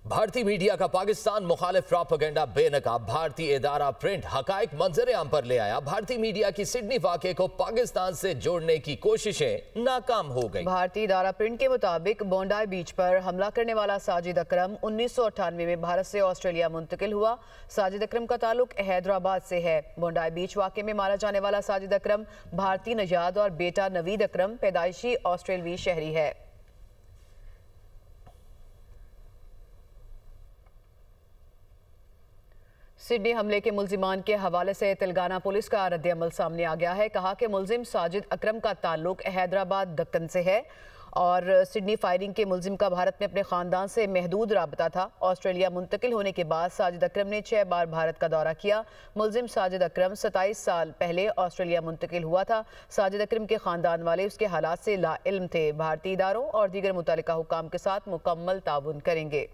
भारतीय मीडिया का पाकिस्तान मुखालिफ प्रोपेगेंडा बेनकाब भारतीय इदारा प्रिंट हकायक मंजर आम पर ले आया। भारतीय मीडिया की सिडनी वाक़े को पाकिस्तान से जोड़ने की कोशिशें नाकाम हो गई। भारतीय इदारा प्रिंट के मुताबिक बोंडाई बीच पर हमला करने वाला साजिद अकरम 1998 में भारत से ऑस्ट्रेलिया मुंतकिल हुआ। साजिद अकरम का ताल्लुक हैदराबाद से है। बोंडाई बीच वाक़े में मारा जाने वाला साजिद अकरम भारतीय नजाद और बेटा नवीद अकरम पैदाइशी ऑस्ट्रेलवी शहरी है। सिडनी हमले के मुल्जिमान के हवाले से तेलंगाना पुलिस का रद्द-ए-अमल सामने आ गया है। कहा कि मुल्जिम साजिद अकरम का ताल्लुक हैदराबाद दक्कन से है और सिडनी फायरिंग के मुल्जिम का भारत में अपने ख़ानदान से महदूद राबता था। ऑस्ट्रेलिया मुंतकिल होने के बाद साजिद अकरम ने 6 बार भारत का दौरा किया। मुल्जिम साजिद अकरम 27 साल पहले ऑस्ट्रेलिया मुंतकिल हुआ था। साजिद अकरम के ख़ानदान वाले उसके हालात से लाइल्म थे। भारतीय इदारों और दीगर मुतल्लिका हुकाम के साथ मुकम्मल ताउन करेंगे।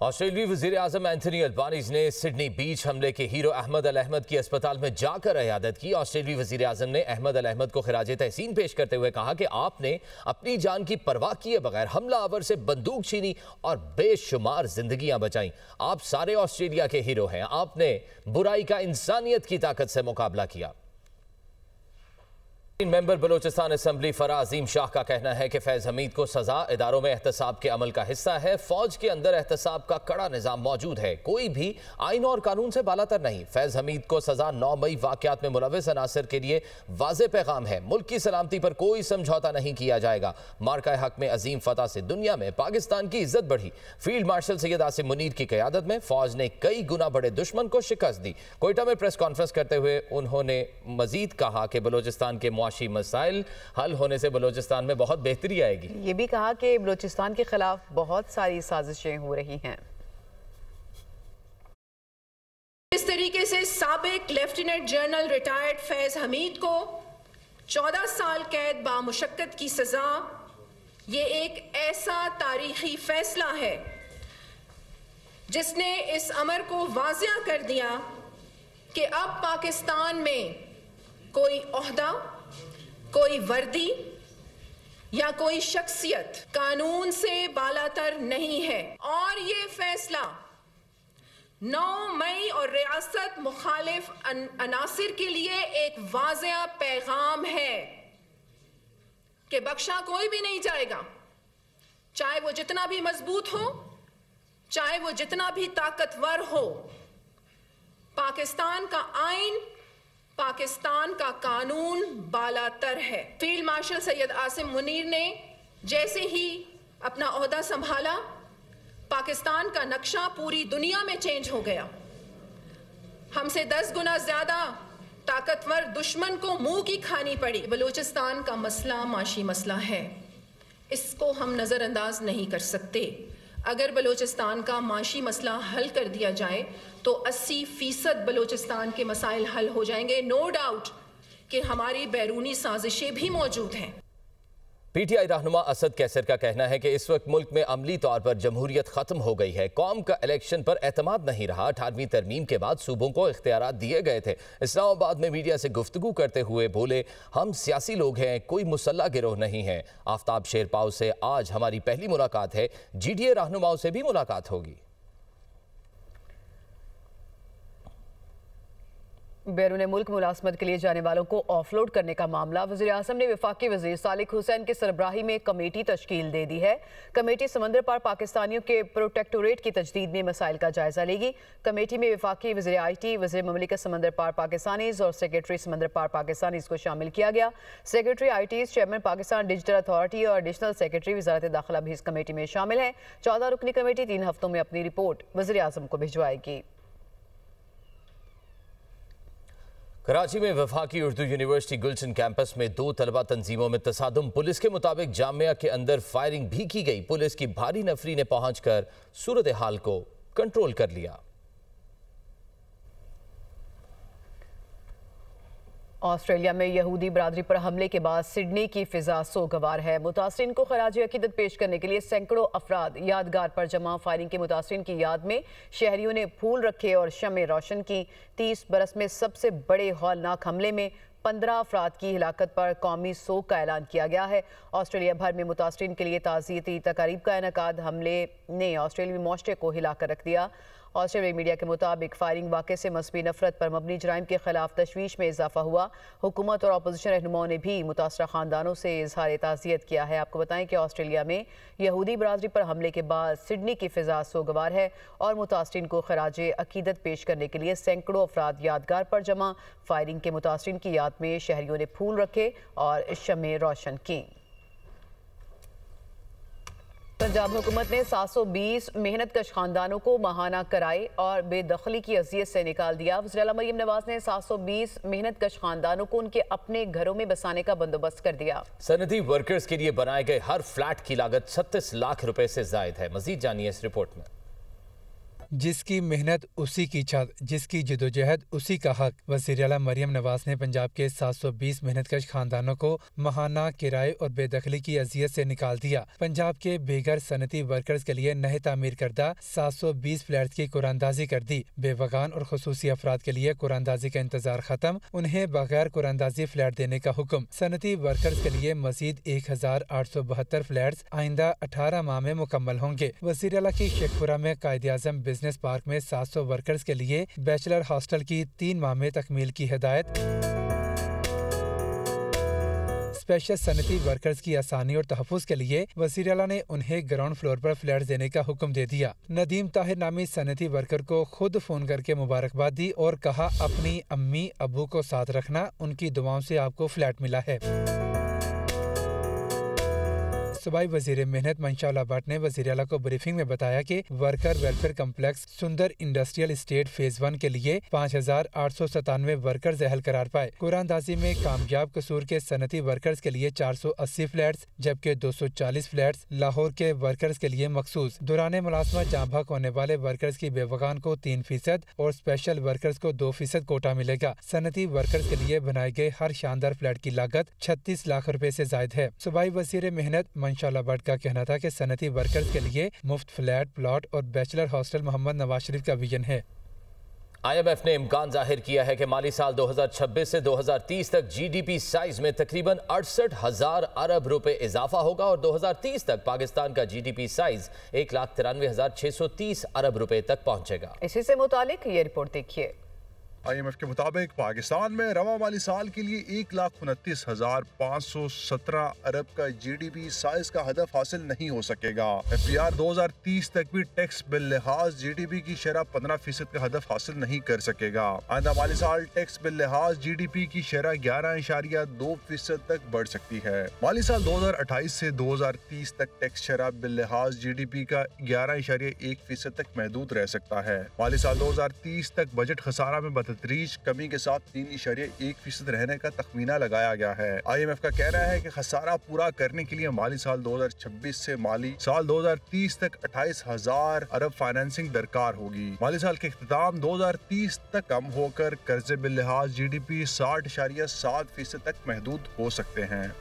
ऑस्ट्रेलियाई वज़ीर आज़म एंथनी अल्बानीज़ ने सिडनी बीच हमले के हीरो अहमद अल अहमद की अस्पताल में जाकर इयादत की। ऑस्ट्रेलियाई वज़ीर आज़म ने अहमद अल अहमद को खिराज तहसीन पेश करते हुए कहा कि आपने अपनी जान की परवाह किए बगैर हमलावर से बंदूक छीनी और बेशुमार जिंदगियां बचाई। आप सारे ऑस्ट्रेलिया के हीरो हैं। आपने बुराई का इंसानियत की ताकत से मुकाबला किया। मेंबर बलोचिस्तान असेंबली फराह अजीम शाह का कहना है कि फैज हमीद को सजा इदारों में एहतसाब के अमल का हिस्सा है। फौज के अंदर एहतसाब का कड़ा निजाम मौजूद है। कोई भी आइन और कानून से बालातर नहीं। फैज हमीद को सजा 9 मई वाकयात में मुलविस अनासर के लिए वाज़े पैगाम है। मुल्क की सलामती पर कोई समझौता नहीं किया जाएगा। मार्का हक में अजीम फतह से दुनिया में पाकिस्तान की इज्जत बढ़ी। फील्ड मार्शल सैयद आसिम मुनीर की क़यादत में फौज ने कई गुना बड़े दुश्मन को शिकस्त दी। कोयटा में प्रेस कॉन्फ्रेंस करते हुए उन्होंने मजीद कहा कि बलोचिस्तान के मुआशी मसाइल हल होने से बलोचिस्तान में बहुत बेहतरी आएगी। ये भी कहा कि बलोचिस्तान के खिलाफ बहुत सारी साजिशें हो रही हैं। इस तरीके से साबिक lieutenant general retired Faiz Hamid को 14 साल कैद बामुशक्कत की सजा, ये एक ऐसा तारीखी फैसला है जिसने इस अमर को वाज़िया कर दिया कि अब पाकिस्तान में कोई ओहदा, कोई वर्दी या कोई शख्सियत कानून से बालातर नहीं है। और ये फैसला 9 मई और रियासत मुखालिफ अनासिर के लिए एक वाज़िया पैगाम है कि बख्शा कोई भी नहीं जाएगा, चाहे वो जितना भी मजबूत हो, चाहे वो जितना भी ताकतवर हो। पाकिस्तान का आइन, पाकिस्तान का कानून बालातर है। फील्ड मार्शल सैयद आसिम मुनीर ने जैसे ही अपना ओहदा संभाला, पाकिस्तान का नक्शा पूरी दुनिया में चेंज हो गया। हमसे 10 गुना ज्यादा ताकतवर दुश्मन को मुंह की खानी पड़ी। बलूचिस्तान का मसला माशी मसला है, इसको हम नजरअंदाज नहीं कर सकते। अगर बलूचिस्तान का माशी मसला हल कर दिया जाए तो 80% बलूचिस्तान के मसाइल हल हो जाएंगे। नो डाउट कि हमारी बैरूनी साजिशें भी मौजूद हैं। पीटीआई रहनुमा असद कैसर का कहना है कि इस वक्त मुल्क में अमली तौर पर जमहूरियत खत्म हो गई है। कौम का इलेक्शन पर एतमाद नहीं रहा। 18वीं तरमीम के बाद सूबों को इख्तियारात दिए गए थे। इस्लामाबाद में मीडिया से गुफ्तगू करते हुए बोले, हम सियासी लोग हैं, कोई मुसल्ला गिरोह नहीं है। आफ्ताब शेरपाव से आज हमारी पहली मुलाकात है। GDA रहनुमाओं से भी मुलाकात होगी। बैरून मुल्क मुलाजमत के लिए जाने वालों को ऑफलोड करने का मामला, वज़ीर आज़म ने वफाकी वज़ीर सालिक हुसैन की सरबराही में कमेटी तश्कील दे दी है। कमेटी समंदर पार पाकिस्तानियों के प्रोटेक्टोरेट की तजदीद में मसाइल का जायजा लेगी। कमेटी में वफाकी वज़ीर IT, वज़ीर ममलिकत समंदर पार पाकिस्तानीज़ और सेक्रेटरी समंदर पार पाकिस्तानीज़ को शामिल किया गया। Secretary IT, chairman Pakistan digital authority और एडिशनल सेक्रेटरी वज़ारत दाखिला भी इस कमेटी में शामिल हैं। 14 रुकनी कमेटी 3 हफ्तों में अपनी रिपोर्ट वज़ीर आज़म को भिजवाएगी। कराची में वफाकी उर्दू यूनिवर्सिटी गुलशन कैंपस में 2 तलबा तंजीमों में तसादुम। पुलिस के मुताबिक जामिया के अंदर फायरिंग भी की गई। पुलिस की भारी नफरी ने पहुंचकर सूरत हाल को कंट्रोल कर लिया। ऑस्ट्रेलिया में यहूदी बरादरी पर हमले के बाद सिडनी की फिजा सोगवार है। मुतासरीन को खराज अकीदत पेश करने के लिए सैकड़ों अफराद यादगार पर जमा। फायरिंग के मुतासरीन की याद में शहरियों ने फूल रखे और शमें रोशन की। 30 बरस में सबसे बड़े हौलनाक हमले में 15 अफराद की हिलाकत पर कौमी सोग का ऐलान किया गया है। ऑस्ट्रेलिया भर में मुतासरीन के लिए ताज़ियती तकारीब का इनेकाद हमले ने ऑस्ट्रेलियाई मुआशरे को हिलाकर रख दिया। ऑस्ट्रेलियाई मीडिया के मुताबिक फायरिंग वाक़े से मज़हबी नफरत पर मबनी जराइम के खिलाफ तशवीश में इजाफा हुआ। हुकूमत और अपोजिशन रहनुमाओं ने भी मुतासरा ख़ानदानों से इजहार ताज़ियत किया है। आपको बताएं कि ऑस्ट्रेलिया में यहूदी बरादरी पर हमले के बाद सिडनी की फ़िज़ा सोगवार है और मुतासरीन को खराज अकीदत पेश करने के लिए सैकड़ों अफराद यादगार पर जमा। फायरिंग के मुतासरीन की याद में शहरियों ने फूल रखे और शमें रोशन की। पंजाब हुकूमत ने 720 मेहनतकश खानदानों को माहाना कराए और बेदखली की अजियत से निकाल दिया। वज़ीर आला मरियम नवाज ने 720 मेहनतकश खानदानों को उनके अपने घरों में बसाने का बंदोबस्त कर दिया। सनदी वर्कर्स के लिए बनाए गए हर फ्लैट की लागत 36 लाख रुपए से जायद है। मजीद जानिए इस रिपोर्ट में। जिसकी मेहनत उसी की छत, जिसकी जदोजहद उसी का हक। वज़ीर आला मरियम नवाज ने पंजाब के 720 मेहनतकश खानदानों को माहाना किराए और बेदखली की अजियत से निकाल दिया। पंजाब के बेघर सनती वर्कर्स के लिए नए तामीर करदा 720 फ्लैट्स की कुरानदाजी कर दी। बेवगान और खुसूसी अफराद के लिए कुरानदाजी का इंतजार खत्म, उन्हें बगैर कुरानदाजी फ्लैट देने का हुक्म। सनती वर्कर्स के लिए मजीद 1872 फ्लैट्स आइंदा 18 माह में मुकम्मल होंगे। वज़ीर आला की शेखपुरा में कायद-ए-आज़म बिजनेस पार्क में 700 वर्कर्स के लिए बैचलर हॉस्टल की 3 माह में तकमील की हिदायत। स्पेशल सनती वर्कर्स की आसानी और तहफ़्फ़ुज़ के लिए वज़ीर आला ने उन्हें ग्राउंड फ्लोर पर फ्लैट देने का हुक्म दे दिया। नदीम ताहिर नामी सनती वर्कर को खुद फोन करके मुबारकबाद दी और कहा, अपनी अम्मी अबू को साथ रखना, उनकी दुआओं से आपको फ्लैट मिला है। सूबाई वज़ीर मेहनत मंशा भट्ट ने वज़ीर आला को ब्रीफिंग में बताया कि वर्कर वेलफेयर कम्प्लेक्स सुंदर इंडस्ट्रियल एस्टेट फेज 1 के लिए 5897 वर्कर्स अहल करार पाए। कुरानदाजी में कामयाब कसूर के सनती वर्कर्स के लिए 480 फ्लैट्स जबकि 240 फ्लैट्स लाहौर के वर्कर्स के लिए मखसूस। दौरान मुलाजमत जाँ भाग होने वाले वर्कर्स की बेवगान को 3% और स्पेशल वर्कर्स को 2% कोटा मिलेगा। सनती वर्कर्स के लिए बनाए गए हर शानदार फ्लैट की लागत 36 लाख रुपए से जायद है। सूबाई वज़ीर मेहनत मंशा भट्ट का कहना था कि सनती वर्कर्स के लिए मुफ्त फ्लैट, प्लॉट और बैचलर हॉस्टल मोहम्मद नवाज शरीफ का विजन है। IMF ने इम्कान जाहिर किया है कि माली साल 2026 से 2030 तक GDP साइज में तकरीबन 68,000 अरब रुपए इजाफा होगा और 2030 तक पाकिस्तान का GDP साइज 1,93,630 अरब रुपए तक पहुंचेगा। इसी से मुतालिक ये रिपोर्ट देखिए। IMF के मुताबिक पाकिस्तान में रवा माली साल के लिए 1,29,517 अरब का GDP साइज का हदफ हासिल नहीं हो सकेगा। FPR 2030 तक भी टैक्स बिल लिहाज GDP की शरह 15% का हदफ हासिल नहीं कर सकेगा। आइंदा माली साल टैक्स बिल लिहाज GDP की शरह 11.2% तक बढ़ सकती है। माली साल 2028 से 2030 तक टैक्स शरह बिल लिहाज GDP का 11.1% तक महदूद रह सकता है। माली साल 2030 तक बजट खसारा में तदरीज कमी के साथ 3.1% रहने का तखमीना लगाया गया है। IMF का कहना है कि खसारा पूरा करने के लिए माली साल 2026 से माली साल 2030 तक 28,000 अरब फाइनेंसिंग दरकार होगी। माली साल के इख्तिताम 2030 तक कम होकर कर्जे बिल लिहाज GDP 60.7% तक महदूद हो सकते हैं।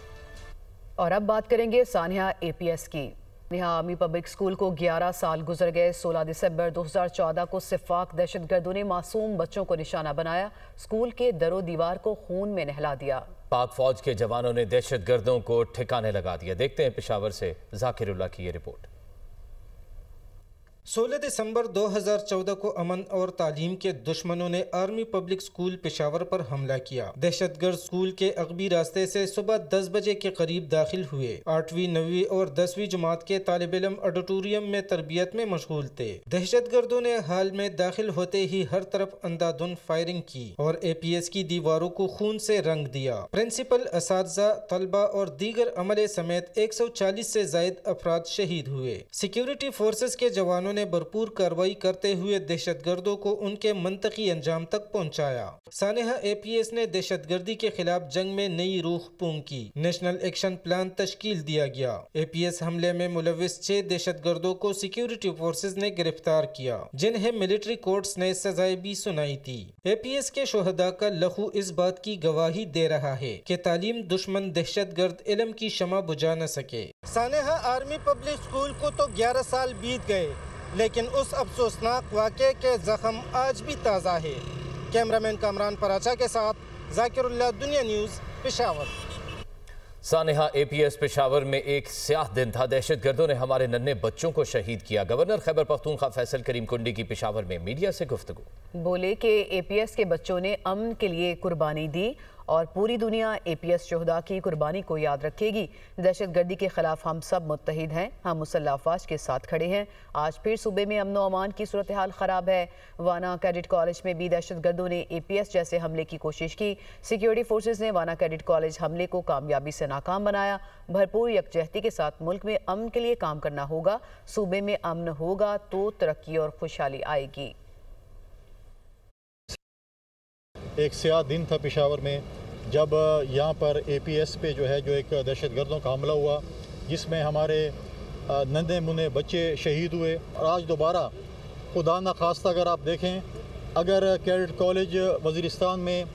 और अब बात करेंगे सानिया APS की। नेहा आर्मी पब्लिक स्कूल को 11 साल गुजर गए। 16 दिसंबर 2014 को सिफाक दहशतगर्दों ने मासूम बच्चों को निशाना बनाया, स्कूल के दरो दीवार को खून में नहला दिया। पाक फौज के जवानों ने दहशतगर्दों को ठिकाने लगा दिया। देखते हैं पेशावर से जाकिरुल्लाह की ये रिपोर्ट। 16 दिसंबर 2014 को अमन और तालीम के दुश्मनों ने आर्मी पब्लिक स्कूल पेशावर पर हमला किया। दहशतगर्द स्कूल के अगबी रास्ते से सुबह 10 बजे के करीब दाखिल हुए। 8वीं, 9वीं और 10वीं जमात के तालिब इल्म ऑडिटोरियम में तरबियत में मशगूल थे। दहशतगर्दों ने हाल में दाखिल होते ही हर तरफ अंधाधुंध फायरिंग की और APS की दीवारों को खून से रंग दिया। प्रिंसिपल, असातिज़ा, तलबा और दीगर अमले समेत 140 से जायद अफराद शहीद हुए। सिक्योरिटी फोर्सेस के जवानों ने भरपूर कार्रवाई करते हुए दहशतगर्दों को उनके मंतकी अंजाम तक पहुंचाया। सानेहा APS ने दहशतगर्दी के खिलाफ जंग में नई रूह फूंकी। नेशनल एक्शन प्लान तश्कील दिया गया। APS हमले में मुलविस 6 दहशतगर्दों को सिक्योरिटी फोर्सेस ने गिरफ्तार किया, जिन्हें मिलिट्री कोर्ट्स ने सजाएं भी सुनाई थी। APS के शोहदा का लहू इस बात की गवाही दे रहा है कि तालीम दुश्मन दहशतगर्द इल्म की शमा बुझा न सके। सानेहा आर्मी पब्लिक स्कूल को तो 11 साल बीत गए, लेकिन उस अफसोसनाक वाक़े के जख्म आज भी ताज़ा है। कैमरामैन कामरान पराचा के साथ जाकिरुल्लाह, दुनिया न्यूज़, पेशावर। सानेहा APS पेशावर में एक स्याह दिन था। दहशतगर्दों ने हमारे नन्हे बच्चों को शहीद किया। गवर्नर खैबर पख्तूनख्वा फैसल करीम कुंडी की पेशावर में मीडिया से गुफ्तगू। बोले कि APS के बच्चों ने अमन के लिए कुर्बानी दी और पूरी दुनिया APS शोहदा की कुर्बानी को याद रखेगी। दहशतगर्दी के खिलाफ हम सब मुत्तहिद हैं, हम मुसल्लह अफवाज के साथ खड़े हैं। आज फिर सूबे में अमन व अमान की सूरत हाल ख़राब है। वाना कैडेट कॉलेज में भी दहशतगर्दों ने APS जैसे हमले की कोशिश की। सिक्योरिटी फोर्सेज ने वाना कैडेट कॉलेज हमले को कामयाबी से नाकाम बनाया। भरपूर यकजहती के साथ मुल्क में अमन के लिए काम करना होगा। सूबे में अमन होगा तो तरक्की और खुशहाली आएगी। एक स्याह दिन था पेशावर में जब यहाँ पर APS पे जो एक दहशतगर्दों का हमला हुआ, जिसमें हमारे नन्हे मुन्ने बच्चे शहीद हुए। और आज दोबारा खुदा न खास्ता अगर आप देखें, अगर कैडेट कॉलेज वज़ीरिस्तान में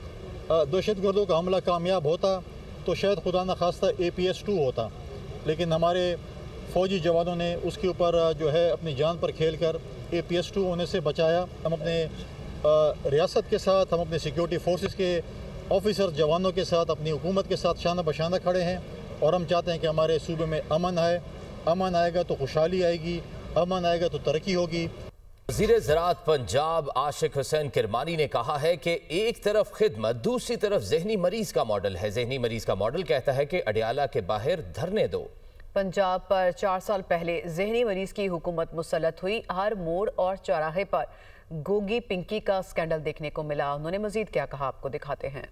दहशतगर्दों का हमला कामयाब होता तो शायद खुदा न खास्ता APS 2 होता, लेकिन हमारे फ़ौजी जवानों ने उसके ऊपर अपनी जान पर खेल कर APS 2 होने से बचाया। हम अपने रियासत के साथ, हम अपने सिक्योरिटी फोर्सेस के ऑफिसर जवानों के साथ, अपनी हुकूमत के साथ शाना बशाना खड़े हैं और हम चाहते हैं कि हमारे सूबे में अमन आए। अमन आएगा तो खुशहाली आएगी, अमन आएगा तो तरक्की होगी। वज़ीर ज़राअत पंजाब आशिक हुसैन किरमानी ने कहा है कि एक तरफ खिदमत, दूसरी तरफ जहनी मरीज का मॉडल है। जहनी मरीज का मॉडल कहता है कि अडियाला के बाहर धरने दो। पंजाब पर 4 साल पहले जहनी मरीज की हुकूमत मुसल्लत हुई। हर मोड़ और चौराहे पर गोगी पिंकी का स्कैंडल देखने को मिला। उन्होंने मजीद क्या कहा, आपको दिखाते हैं।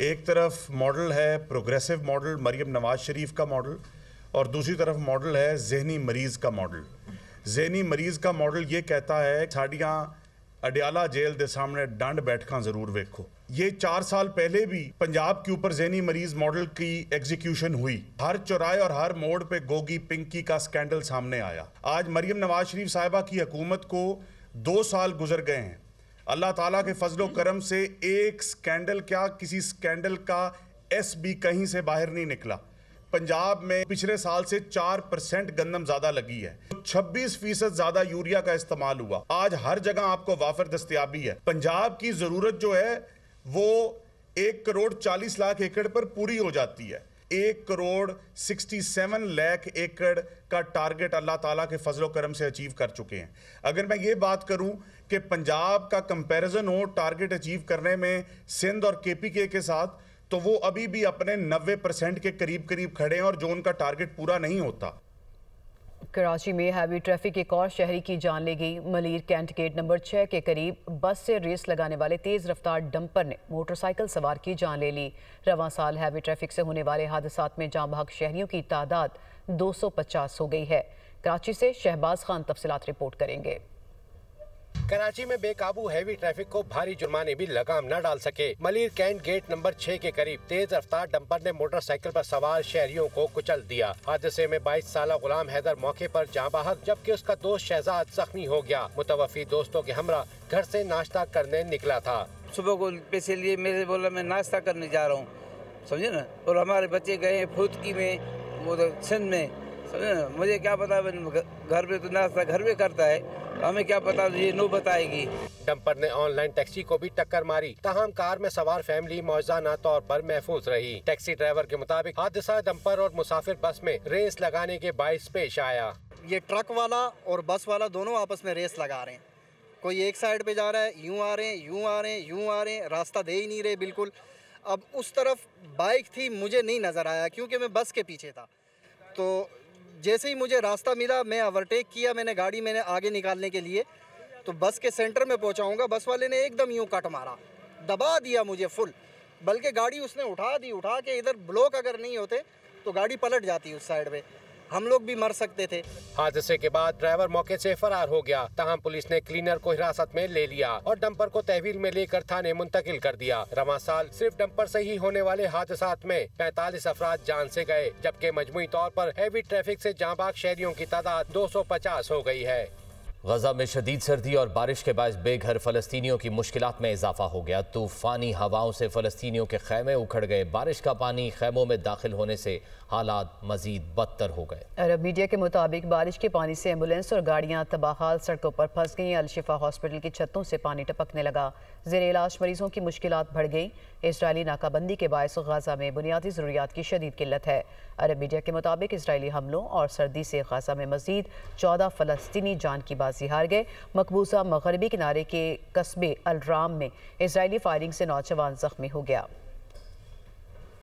एक तरफ मॉडल है प्रोग्रेसिव मॉडल, मरियम नवाज शरीफ का मॉडल, और दूसरी तरफ मॉडल है जहनी मरीज का मॉडल। जहनी मरीज का मॉडल ये कहता है साड़ियाँ अडियाला जेल के सामने डंड बैठका जरूर वेखो। ये 4 साल पहले भी पंजाब के ऊपर जहनी मरीज मॉडल की एग्जीक्यूशन हुई। हर चौराहे और हर मोड़ पे गोगी पिंकी का स्कैंडल सामने आया। आज मरियम नवाज शरीफ साहिबा की हुकूमत को 2 साल गुजर गए हैं। अल्लाह ताला के फजलो करम से एक स्कैंडल क्या, किसी स्कैंडल का SB कहीं से बाहर नहीं निकला। पंजाब में पिछले साल से 4% गंदम ज्यादा लगी है, 26% ज्यादा यूरिया का इस्तेमाल हुआ। आज हर जगह आपको वाफर दस्तयाबी है। पंजाब की जरूरत जो है वो 1 करोड़ 40 लाख एकड़ पर पूरी हो जाती है। 1 करोड़ 67 लाख एकड़ का टारगेट अल्लाह ताला के फजलो करम से अचीव कर चुके हैं। अगर मैं ये बात करूं कि पंजाब का कंपैरिजन हो टारगेट अचीव करने में सिंध और KPK के साथ, तो वो अभी भी अपने 90% के करीब खड़े हैं और जो उनका टारगेट पूरा नहीं होता। कराची में हैवी ट्रैफिक एक और शहरी की जान ले गई। मलीर कैंट गेट नंबर 6 के करीब बस से रेस लगाने वाले तेज रफ्तार डंपर ने मोटरसाइकिल सवार की जान ले ली। रवां साल हैवी ट्रैफिक से होने वाले हादसात में जाँ भाग शहरियों की तादाद 250 हो गई है। कराची से शहबाज खान तफसीलात रिपोर्ट करेंगे। कराची में बेकाबू हैवी ट्रैफिक को भारी जुर्माने भी लगाम न डाल सके। मलीर कैंट गेट नंबर 6 के करीब तेज रफ्तार डंपर ने मोटरसाइकिल पर सवार शहरियों को कुचल दिया। हादसे में 22 साला गुलाम हैदर मौके पर जाँ बहक, जबकि उसका दोस्त शहजाद जख्मी हो गया। मुतवफी दोस्तों के हमरा घर से नाश्ता करने निकला था। सुबह को पैसे लिए, मेरे बोला मैं नाश्ता करने जा रहा हूँ, समझे ना, और हमारे बच्चे गए फुदकी में, वो सिंध में, समझे ना। मुझे क्या पता, घर पे तो नाश्ता घर में करता है, हमें क्या पता ये नो बताएगी। डंपर ने ऑनलाइन टैक्सी को भी टक्कर मारी। तमाम कार में सवार फैमिली मौजाना तौर पर महफूज रही। टैक्सी ड्राइवर के मुताबिक हादसा डंपर और मुसाफिर बस में रेस लगाने के बाइस पेश आया। ये ट्रक वाला और बस वाला दोनों आपस में रेस लगा रहे हैं। कोई एक साइड पे जा रहा है, यूं आ रहे हैं, यूं आ रहे हैं, यूं आ रहे हैं, रास्ता दे ही नहीं रहे बिल्कुल। अब उस तरफ बाइक थी, मुझे नहीं नजर आया क्योंकि मैं बस के पीछे था। तो जैसे ही मुझे रास्ता मिला मैं ओवरटेक किया, मैंने गाड़ी आगे निकालने के लिए, तो बस के सेंटर में पहुंचाऊंगा, बस वाले ने एकदम यूं कट मारा, दबा दिया मुझे फुल। बल्कि गाड़ी उसने उठा के इधर ब्लॉक अगर नहीं होते तो गाड़ी पलट जाती उस साइड पे, हम लोग भी मर सकते थे। हादसे के बाद ड्राइवर मौके से फरार हो गया। तमाम पुलिस ने क्लीनर को हिरासत में ले लिया और डंपर को तहवील में लेकर थाने मुंतकिल कर दिया। रवां साल सिर्फ डंपर से ही होने वाले हादसात में 45 अफराद जान से गए, जबकि मजमुई तौर पर हैवी ट्रैफिक से जाँ भाग शहरियों की तादाद 250 हो गई है। गजा में शदीद सर्दी और बारिश के बायस बेघर फलस्तीनियों की मुश्किलात में इजाफा हो गया। तूफानी हवाओं से फलस्तीनियों के खैमे उखड़ गए। बारिश का पानी खैमों में दाखिल होने से हालात मजीद बदतर हो गए। अरब मीडिया के मुताबिक बारिश के पानी से एम्बुलेंस और गाड़ियां तबाहाल सड़कों पर फंस गईं। अल-शिफा हॉस्पिटल की छतों से पानी टपकने लगा। ज़ेरे इलाज मरीजों की मुश्किलात बढ़ गई। इसराइली नाकाबंदी के बायस गजा में बुनियादी ज़रूरियात की शदीद किल्लत है। अरब मीडिया के मुताबिक इसराइली हमलों और सर्दी से गजा में मजीद 14 फलस्तीनी जान की बाजी हार गए। मकबूजा मगरबी किनारे के कस्बे अल राम में इसराइली फायरिंग से नौजवान जख्मी हो गया।